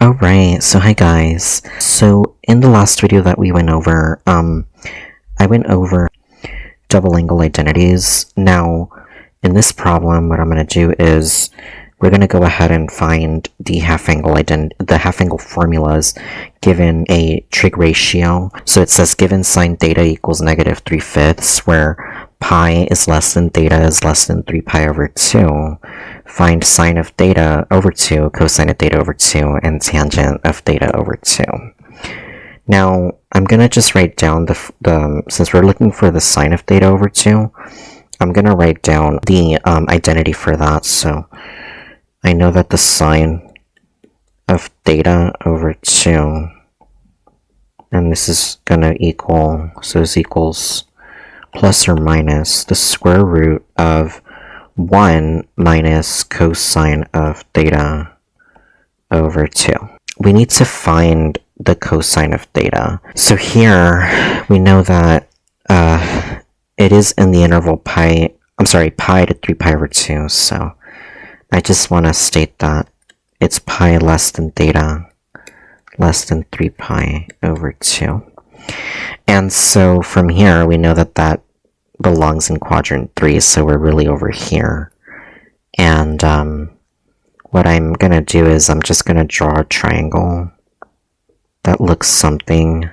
Alright, so hi guys. So in the last video that we went over, I went over double angle identities. Now, in this problem, what I'm going to do is we're going to go ahead and find the half angle formulas given a trig ratio. So it says given sine theta equals negative 3/5, where pi is less than theta is less than 3 pi over 2. Find sine of theta over 2, cosine of theta over 2, and tangent of theta over 2. Now, I'm going to just write down since we're looking for the sine of theta over 2, I'm going to write down the identity for that. So I know that the sine of theta over 2, and this is going to equal, so this equals plus or minus the square root of 1 minus cosine of theta over 2. We need to find the cosine of theta. So here we know that it is in the interval pi to 3 pi over 2. So I just want to state that it's pi less than theta less than 3 pi over 2. And so from here we know that that belongs in quadrant 3, so we're really over here. And what I'm going to do is I'm just going to draw a triangle that looks something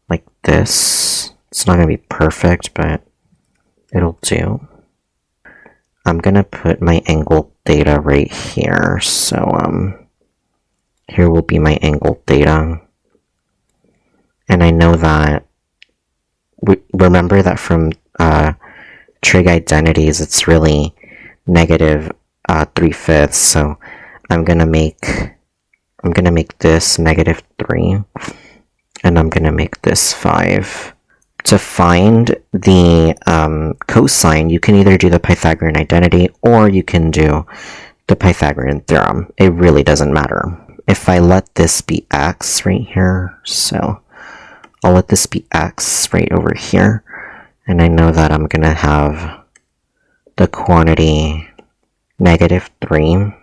like this. It's not going to be perfect, but it'll do. I'm going to put my angle theta right here. So here will be my angle theta. And I know that remember that from trig identities, it's really negative 3/5. So I'm gonna make this negative 3, and I'm gonna make this 5. To find the cosine, you can either do the Pythagorean identity or you can do the Pythagorean theorem. It really doesn't matter. If I let this be x right here, so I'll let this be x right over here, and I know that I'm going to have the quantity negative 3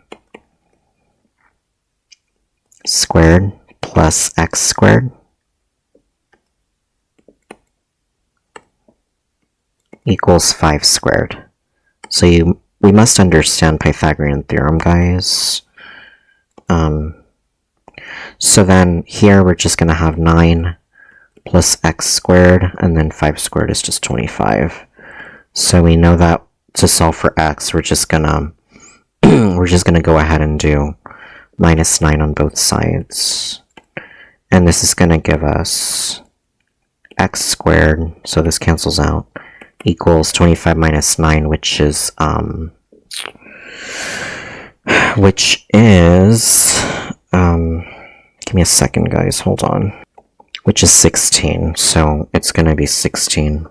squared plus x squared equals 5 squared. So we must understand Pythagorean theorem, guys. So then here we're just going to have 9 plus x squared, and then 5 squared is just 25. So we know that to solve for x, we're just gonna go ahead and do minus 9 on both sides, and this is gonna give us x squared, so this cancels out, equals 25 minus 9, which is give me a second, guys, hold on, which is 16, so it's going to be 16.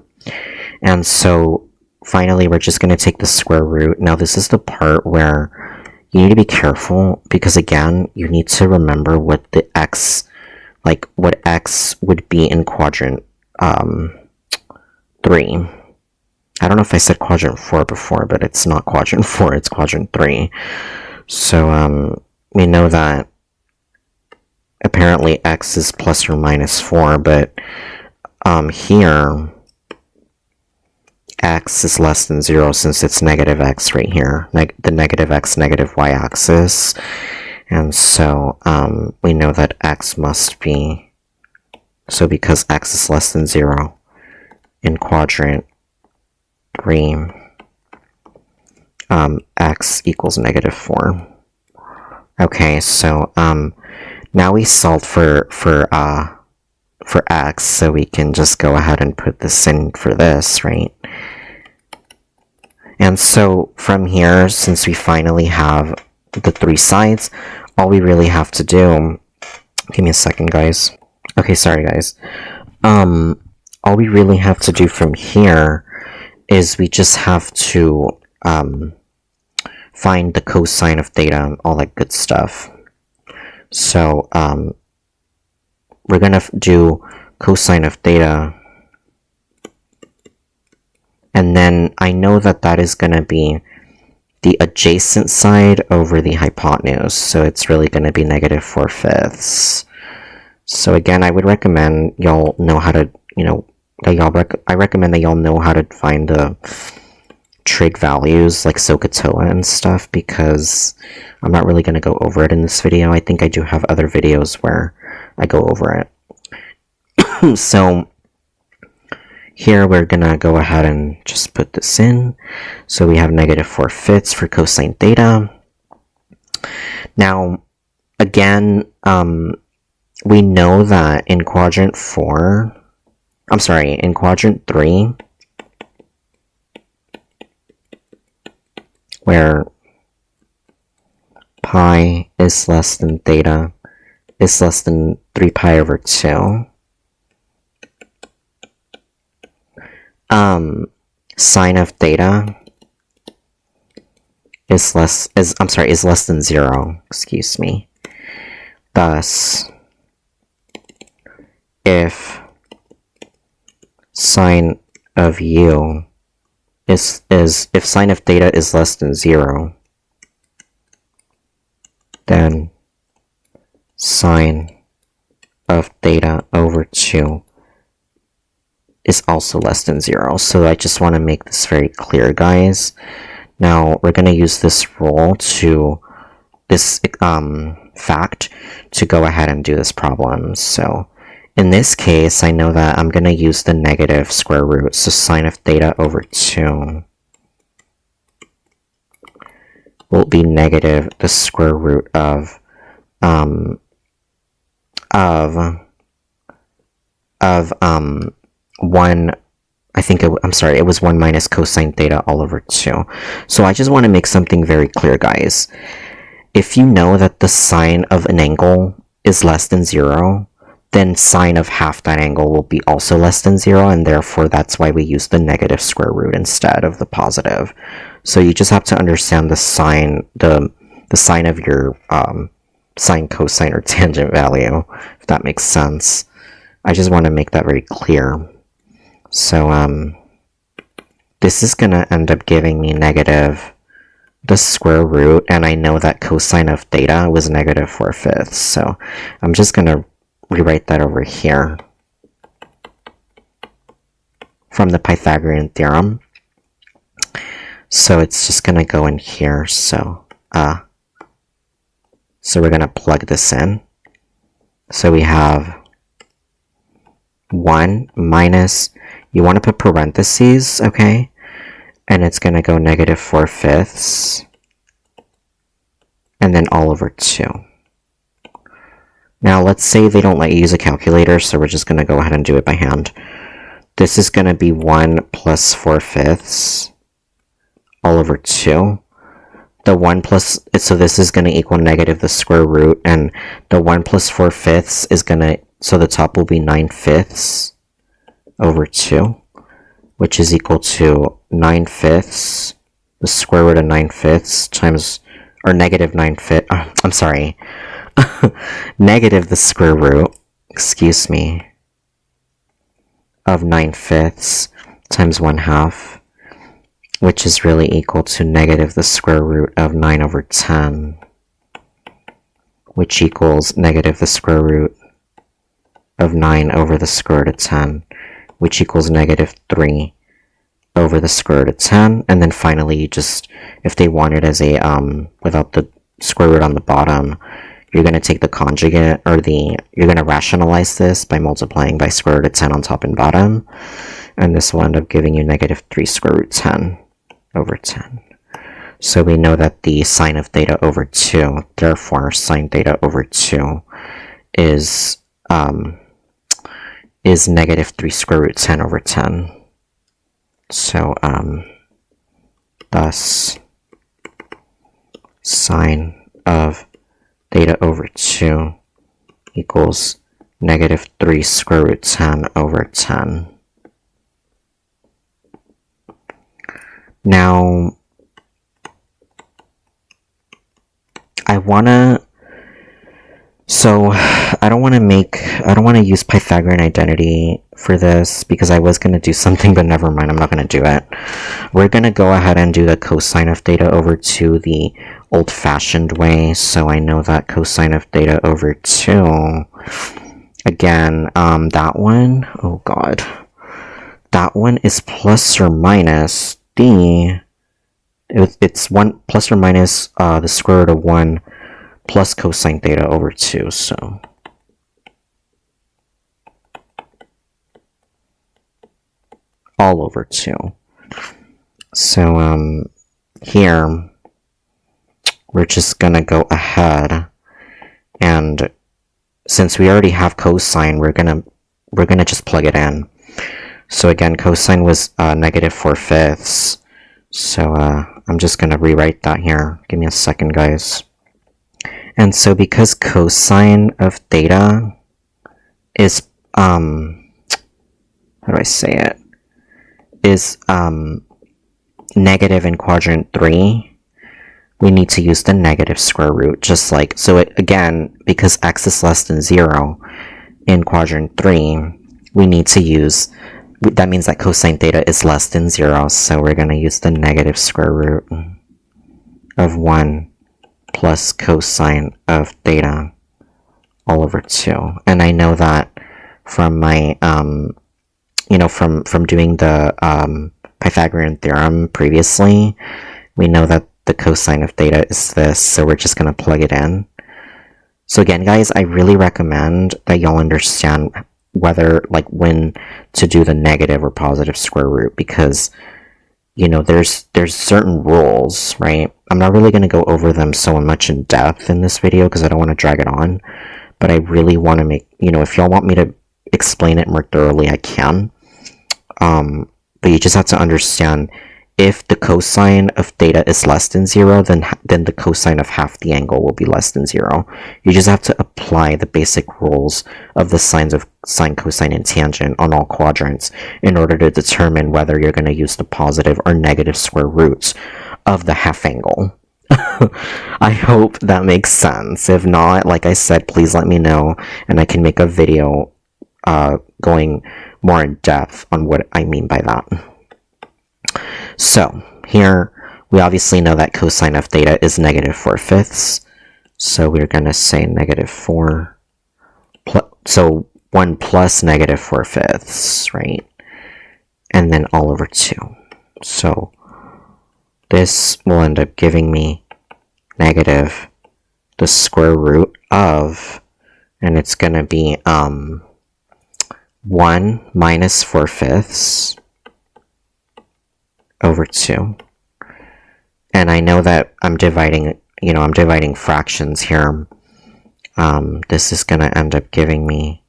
And so finally we're just going to take the square root. Now this is the part where you need to be careful, because again, you need to remember what the x, what x would be in quadrant 3. I don't know if I said quadrant 4 before, but it's not quadrant 4, it's quadrant 3. So we know that apparently x is plus or minus 4, but here x is less than 0 since it's negative x right here, the negative x negative y axis. And so we know that x must be, so because x is less than 0 in quadrant 3, x equals negative 4. Okay, so now we solved for x, so we can just go ahead and put this in for this, right? And so from here, since we finally have the 3 sides, all we really have to do, give me a second, guys. Okay, sorry, guys. All we really have to do from here is we just have to find the cosine of theta, all that good stuff. So we're going to do cosine of theta, and then I know that that is going to be the adjacent side over the hypotenuse, so it's really going to be negative 4/5. So again, I would recommend y'all know how to, I recommend that y'all know how to find the trig values like SOHCAHTOA and stuff, because I'm not really going to go over it in this video. I think I do have other videos where I go over it. So here we're going to go ahead and just put this in. So we have negative 4/5 for cosine theta. Now, again, we know that in quadrant 3, where pi is less than theta is less than 3 pi over 2, sine of theta is less than 0, excuse me. Thus, if sine of u if sine of theta is less than 0, then sine of theta over 2 is also less than 0. So I just want to make this very clear, guys. Now we're going to use this rule this fact to go ahead and do this problem. So in this case, I know that I'm going to use the negative square root, so sine of theta over 2 will be negative the square root of 1, it was 1 minus cosine theta all over 2. So I just want to make something very clear, guys. If you know that the sine of an angle is less than 0, then sine of half that angle will be also less than 0, and therefore that's why we use the negative square root instead of the positive. So you just have to understand the sine of your sine, cosine, or tangent value, if that makes sense. I just want to make that very clear. So this is going to end up giving me negative the square root, and I know that cosine of theta was negative 4/5. So I'm just going to rewrite that over here from the Pythagorean theorem. So it's just going to go in here. So we're going to plug this in. So we have 1 minus, you want to put parentheses, okay? And it's going to go negative 4/5, and then all over 2. Now let's say they don't let you use a calculator, so we're just going to go ahead and do it by hand. This is going to be 1 plus 4/5 all over 2. The 1 plus, so this is going to equal negative the square root, and the 1 plus 4/5 is going to, so the top will be 9/5 over 2, which is equal to 9/5, the square root of 9/5 times, or negative 9/5, I'm sorry, negative the square root, excuse me, of 9/5 times 1/2, which is really equal to negative the square root of 9 over 10, which equals negative the square root of 9 over the square root of 10, which equals negative 3 over the square root of 10. And then finally, you just, if they want it as a, without the square root on the bottom, you're going to take the conjugate, or you're going to rationalize this by multiplying by square root of 10 on top and bottom. And this will end up giving you negative 3 square root 10 over 10. So we know that the sine of theta over 2, therefore sine theta over 2 is negative 3 square root 10 over 10. So thus sine of theta over 2 equals negative 3 square root 10 over 10. Now, So I don't want to use Pythagorean identity for this because I was going to do something, but never mind, I'm not going to do it. We're going to go ahead and do the cosine of theta over 2 the old-fashioned way. So I know that cosine of theta over 2, again, that one, oh god, that one is plus or minus it's 1 plus or minus the square root of 1 plus cosine theta over 2, so all over 2. So here we're just gonna go ahead, and since we already have cosine, we're gonna just plug it in. So again, cosine was negative 4/5, so I'm just gonna rewrite that here. Give me a second, guys. And so because cosine of theta is, how do I say it, is negative in quadrant 3, we need to use the negative square root, just like, so it, again, because x is less than 0 in quadrant 3, we need to use, that means that cosine theta is less than 0, so we're going to use the negative square root of 1 plus cosine of theta all over 2. And I know that from my, you know, from doing the Pythagorean theorem previously, we know that the cosine of theta is this, so we're just going to plug it in. So again, guys, I really recommend that y'all understand whether, like, when to do the negative or positive square root, because, you know, there's certain rules, right? I'm not really going to go over them so much in depth in this video because I don't want to drag it on, but I really want to make, you know, if y'all want me to explain it more thoroughly, I can. But you just have to understand, if the cosine of theta is less than 0, then the cosine of half the angle will be less than 0. You just have to apply the basic rules of the signs of sine, cosine, and tangent on all quadrants in order to determine whether you're going to use the positive or negative square roots of the half angle. I hope that makes sense. If not, like I said, please let me know, and I can make a video going more in depth on what I mean by that. So here we obviously know that cosine of theta is negative 4/5, so we're going to say negative 4, so 1 plus negative 4/5, right? And then all over 2. So this will end up giving me negative the square root of, and it's going to be 1 minus 4/5 over 2. And I know that I'm dividing, you know, I'm dividing fractions here. This is going to end up giving me,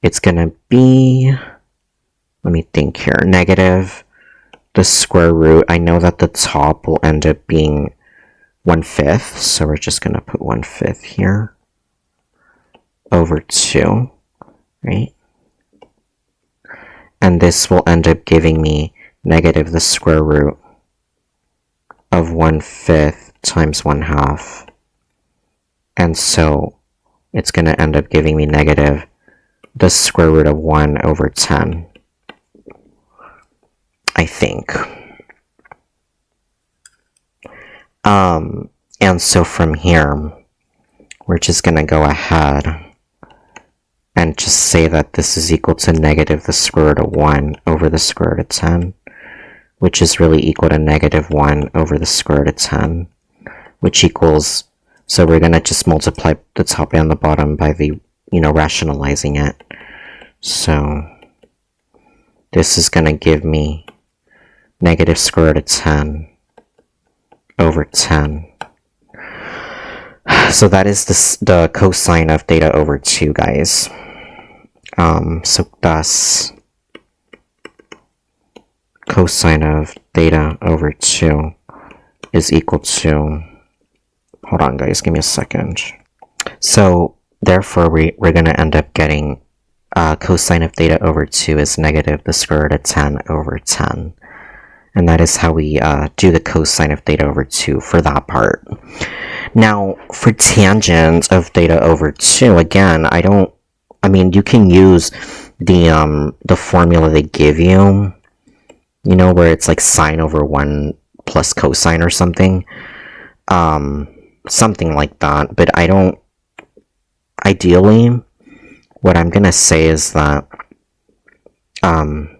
it's going to be, let me think here, negative the square root. I know that the top will end up being 1/5, so we're just going to put 1/5 here over 2, right? And this will end up giving me negative the square root of 1/5 times 1/2. And so it's going to end up giving me negative the square root of 1 over 10, I think. And so from here, we're just going to go ahead and just say that this is equal to negative the square root of 1 over the square root of 10, which is really equal to negative 1 over the square root of 10, which equals, so we're going to just multiply the top and the bottom by the, you know, rationalizing it. So this is going to give me negative square root of 10 over 10. So that is the cosine of theta over 2, guys. So thus, cosine of theta over 2 is equal to, hold on guys, give me a second. So therefore we're going to end up getting cosine of theta over 2 is negative the square root of 10 over 10. And that is how we do the cosine of theta over 2 for that part. Now, for tangent of theta over 2, again, you can use the formula they give you, where it's like sine over 1 plus cosine or something. Something like that, but ideally, what I'm gonna say is that, from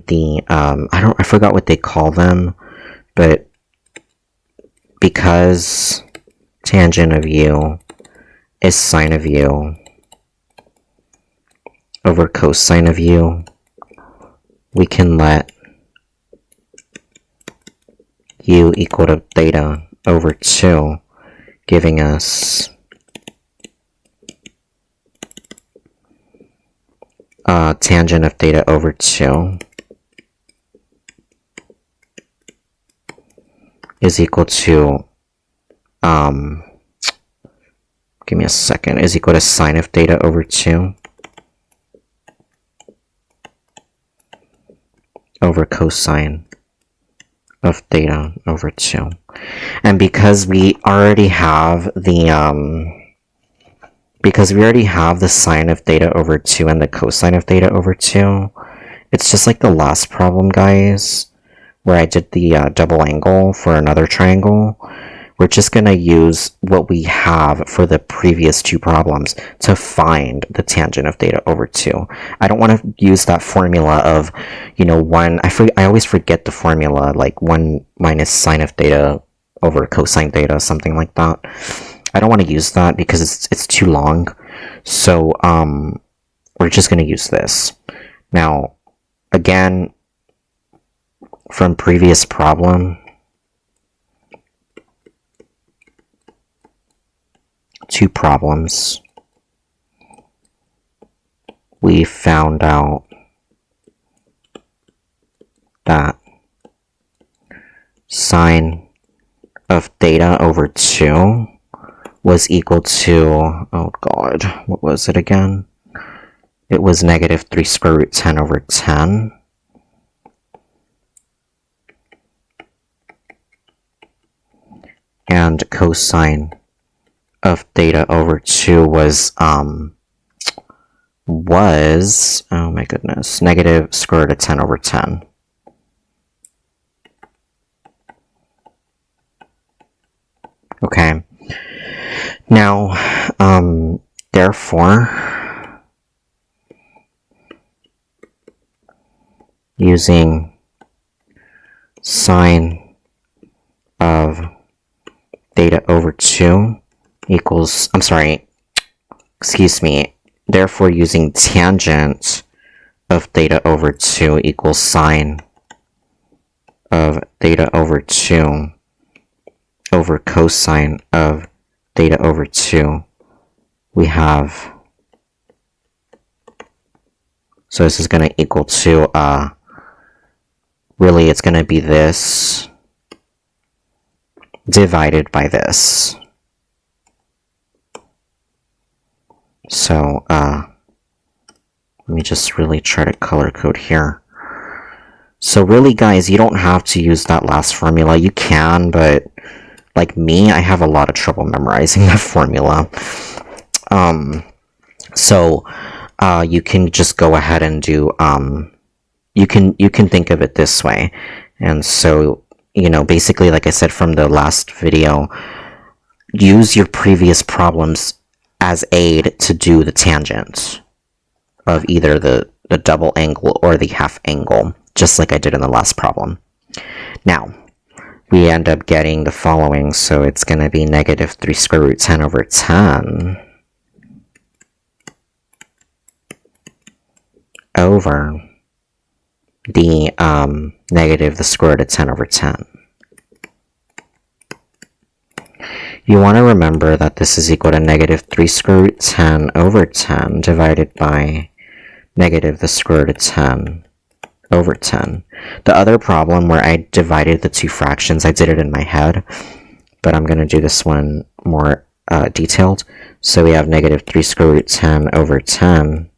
the I forgot what they call them, but because tangent of u is sine of u over cosine of u, we can let u equal to theta over 2, giving us tangent of theta over 2 is equal to, give me a second, is equal to sine of theta over 2 over cosine of theta over 2. And because we already have the sine of theta over 2 and the cosine of theta over 2, it's just like the last problem, guys, where I did the double angle for another triangle. We're just going to use what we have for the previous two problems to find the tangent of theta over 2. I don't want to use that formula of, 1, I always forget the formula, like 1 minus sine of theta over cosine theta, something like that. I don't want to use that because it's too long. So, we're just going to use this. Now, again, from previous problem, 2 problems, we found out that sine of theta over 2 was equal to, oh god, what was it again? It was negative 3 square root 10 over 10. And cosine of theta over 2 was, oh my goodness, negative square root of 10 over 10. Okay. Now, therefore, using sine of theta over 2 equals, therefore using tangent of theta over 2 equals sine of theta over 2 over cosine of theta over 2, we have, so this is going to equal to, really it's going to be this divided by this. So, let me just really try to color code here. So really, guys, you don't have to use that last formula. You can, but like me, I have a lot of trouble memorizing that formula. So you can just go ahead and do, you can think of it this way. And so, basically, like I said from the last video, use your previous problems as aid to do the tangent of either the double angle or the half angle, just like I did in the last problem. Now, we end up getting the following, so it's going to be negative 3 square root 10 over 10 over the negative the square root of 10 over 10. You want to remember that this is equal to negative 3 square root 10 over 10 divided by negative the square root of 10 over 10. The other problem where I divided the two fractions, I did it in my head, but I'm going to do this one more detailed. So we have negative 3 square root 10 over 10.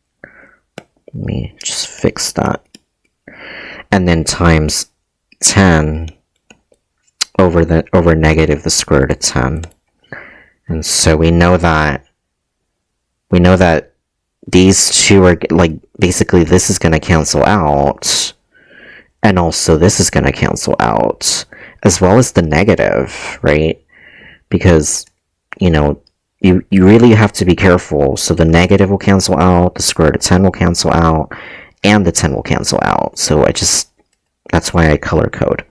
Let me just fix that. And then times 10 over negative the square root of 10. And so we know that these two are, like, basically this is going to cancel out, and also this is going to cancel out, as well as the negative, right? Because, you know, you really have to be careful. So the negative will cancel out, the square root of 10 will cancel out, and the 10 will cancel out. So that's why I color code.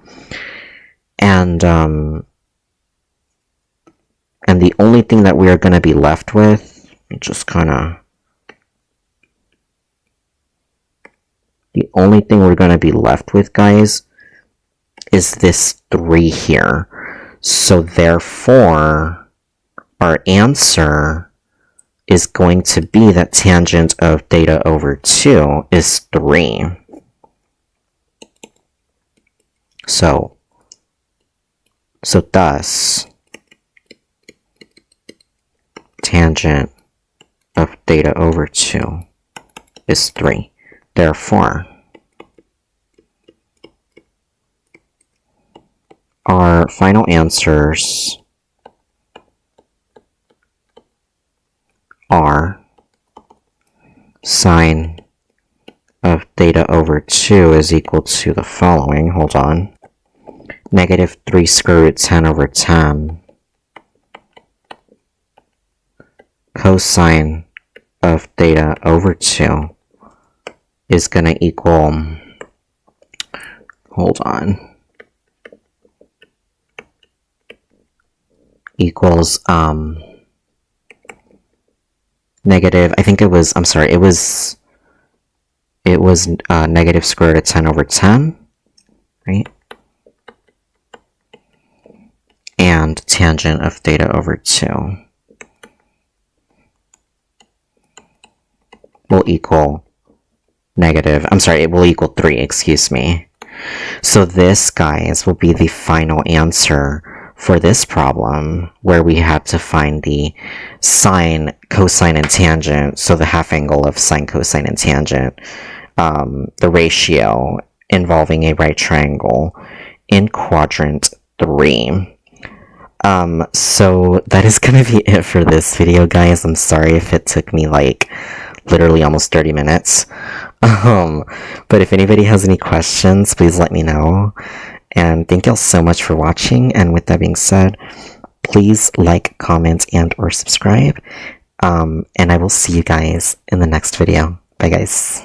And the only thing that we're going to be left with, the only thing we're going to be left with, guys, is this 3 here. So therefore, our answer is going to be that tangent of theta over 2 is 3. So thus, tangent of theta over 2 is 3. Therefore, our final answers are sine of theta over 2 is equal to the following. Hold on. Negative 3 square root 10 over 10. Cosine of theta over 2 is going to equal, hold on, equals negative, I think it was, I'm sorry, it was negative square root of 10 over 10, right? And tangent of theta over 2 will equal it will equal 3, excuse me. So this, guys, will be the final answer for this problem, where we had to find the sine, cosine, and tangent, so the half angle of sine, cosine, and tangent, the ratio involving a right triangle in quadrant 3. So that is going to be it for this video, guys. I'm sorry if it took me, like, literally almost 30 minutes. But if anybody has any questions, please let me know. And thank y'all so much for watching. And with that being said, please like, comment, and or subscribe. And I will see you guys in the next video. Bye, guys.